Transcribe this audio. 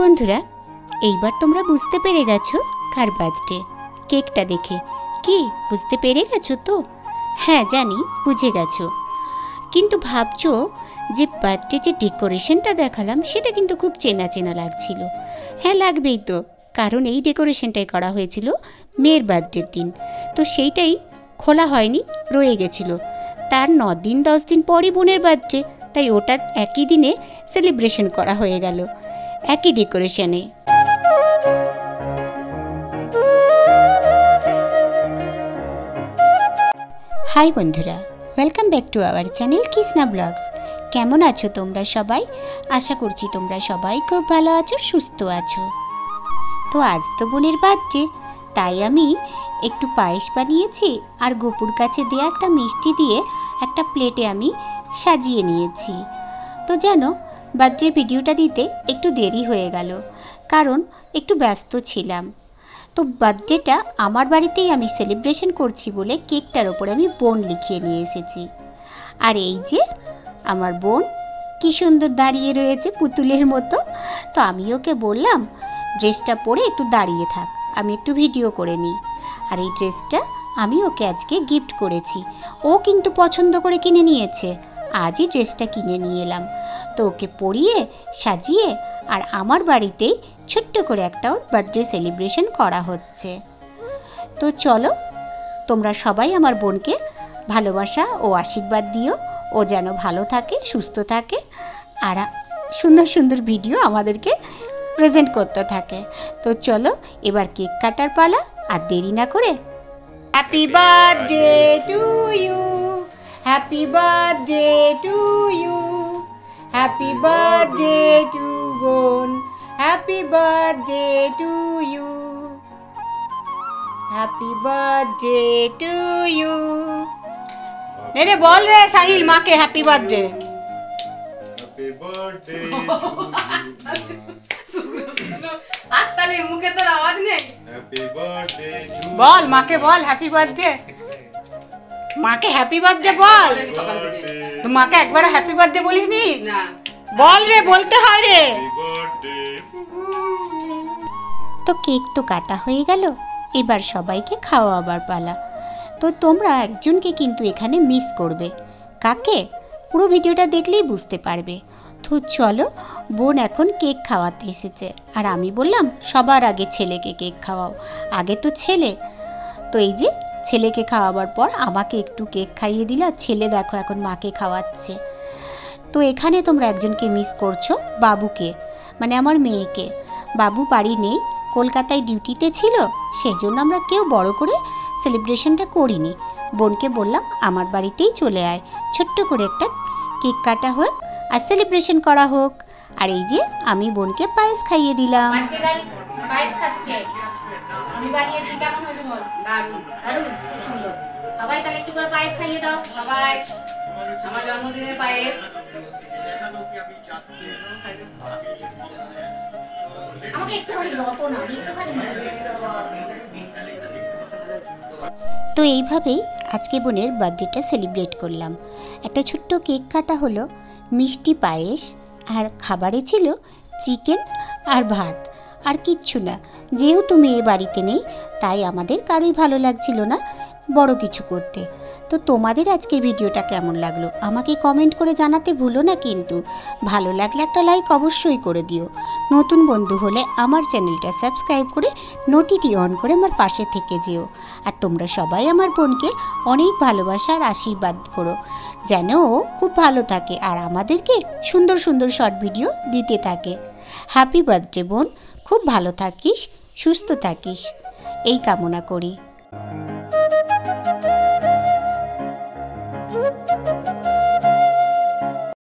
বন্ধুরা, এইবার তোমরা বুঝতে পেরে গেছো কার বার্থডে। কেকটা দেখে কি বুঝতে পেরে গেছো তো? হ্যাঁ জানি, বুঝে গেছো, কিন্তু ভাবছো যে বার্থডে যে ডেকোরেশনটা দেখালাম সেটা কিন্তু খুব চেনা চেনা লাগছিল। হ্যাঁ লাগবেই তো, কারণ এই ডেকোরেশনটাই করা হয়েছিল মেয়ের বার্থডের দিন, তো সেইটাই খোলা হয়নি, রয়ে গেছিল। তার 9 দিন 10 দিন পরই বোনের বার্থডে, তাই ওটা একই দিনে সেলিব্রেশন করা হয়ে গেল একই ডেকোরেশনে। হাই বন্ধুরা, welcome back to our channel Krishna blogs. কেমন আছো তোমরা সবাই? আশা করছি তোমরা সবাই খুব ভালো আছো, সুস্থ আছো। তো আজ তো বোনের বার্থডে, তাই আমি একটু পায়েস বানিয়েছি আর গোপুর কাছে দেওয়া একটা মিষ্টি দিয়ে একটা প্লেটে আমি সাজিয়ে নিয়েছি। তো জানো, বার্থডে ভিডিওটা দিতে একটু দেরি হয়ে গেল, কারণ একটু ব্যস্ত ছিলাম। তো বার্থডেটা আমার বাড়িতেই আমি সেলিব্রেশন করছি বলে কেকটার ওপরে আমি বোন লিখিয়ে নিয়ে এসেছি। আর এই যে আমার বোন কি সুন্দর দাঁড়িয়ে রয়েছে পুতুলের মতো। তো আমি ওকে বললাম ড্রেসটা পরে একটু দাঁড়িয়ে থাক, আমি একটু ভিডিও করে নিই। আর এই ড্রেসটা আমি ওকে আজকে গিফট করেছি, ও কিন্তু পছন্দ করে কিনে নিয়েছে। আজই ড্রেসটা কিনে নিয়ে এলাম, তো ওকে পরিয়ে সাজিয়ে আর আমার বাড়িতেই ছোট্ট করে একটা ওর বার্থডে সেলিব্রেশন করা হচ্ছে। তো চলো, তোমরা সবাই আমার বোনকে ভালোবাসা ও আশীর্বাদ দিও, ও যেন ভালো থাকে, সুস্থ থাকে আর সুন্দর সুন্দর ভিডিও আমাদেরকে প্রেজেন্ট করতে থাকে। তো চলো এবার কেক কাটার পালা, আর দেরি না করে happy birthday to you, happy birthday to you, happy birthday to বোন, happy birthday to you, happy birthday to you. রে বল রে সাহিল মাকে হ্যাপি বার্থডে। হ্যাপি বার্থডে আত্তালে মুখে তোর আওয়াজ নেই। হ্যাপি বার্থডে বল মাকে, বল হ্যাপি বার্থডে, মাকে হ্যাপি বার্থডে বল। তো মাকে একবার হ্যাপি বার্থডে বলিস নি? না বল রে, বলতে হয় রে। বার্থডে। তো কেক তো কাটা হয়ে গেল, এবার সবাইকে খাওয়াবার পালা। তো তোমরা একজনকে কিন্তু এখানে মিস করবে। কাকে? পুরো ভিডিওটা দেখলেই বুঝতে পারবে। তো চলো, বোন এখন কেক খাওয়াতে এসেছে, আর আমি বললাম সবার আগে ছেলেকে কেক খাওয়াও, আগে তো ছেলে। তো এই যে ছেলেকে খাওয়াবার পর আমাকে একটু কেক খাইয়ে দিল, আর ছেলে দেখো এখন মাকে খাওয়াচ্ছে। তো এখানে তোমরা একজনকে মিস করছো, বাবুকে, মানে আমার মেয়েকে। বাবু বাড়ি নেই, কলকাতায় ডিউটিতে ছিল, সেই জন্য আমরা কেউ বড় করে সেলিব্রেশনটা করিনি। বোনকে বললাম আমার বাড়িতেই চলে আয়, ছোট্ট করে একটা কেক কাটা হোক আর সেলিব্রেশন করা হোক। আর এই যে আমি বোনকে পায়েস খাইয়ে দিলাম। পায়েস খাচ্ছে, আমি বানিয়েছি। কেমন হয়েছে বল? দারুণ দারুণ, খুব সুন্দর। সবাই তাহলে একটু করে পায়েস খাইয়ে দাও। সবাই আমার জন্মদিনের পায়েস। আমাকে একটুখানি রত না, আমি একটুখানি। তো এইভাবেই আজকে বোনের বার্থডেটা সেলিব্রেট করলাম। একটা ছোট্ট কেক কাটা হলো, মিষ্টি পায়েস, আর খাবারে ছিল চিকেন আর ভাত, আর কিচ্ছু না। যেহেতু মেয়ে বাড়িতে নেই, তাই আমাদের কারোই ভালো লাগছিল না বড় কিছু করতে। তো তোমাদের আজকে ভিডিওটা কেমন লাগলো আমাকে কমেন্ট করে জানাতে ভুলো না কিন্তু। ভালো লাগলে একটা লাইক অবশ্যই করে দিও। নতুন বন্ধু হলে আমার চ্যানেলটা সাবস্ক্রাইব করে নোটিটি অন করে আমার পাশে থেকে যেও। আর তোমরা সবাই আমার বোনকে অনেক ভালোবাসা আর আশীর্বাদ করো, যেন ও খুব ভালো থাকে আর আমাদেরকে সুন্দর সুন্দর শর্ট ভিডিও দিতে থাকে। হ্যাপি বার্থডে বোন, খুব ভালো থাকিস, সুস্থ থাকিস, এই কামনা করি।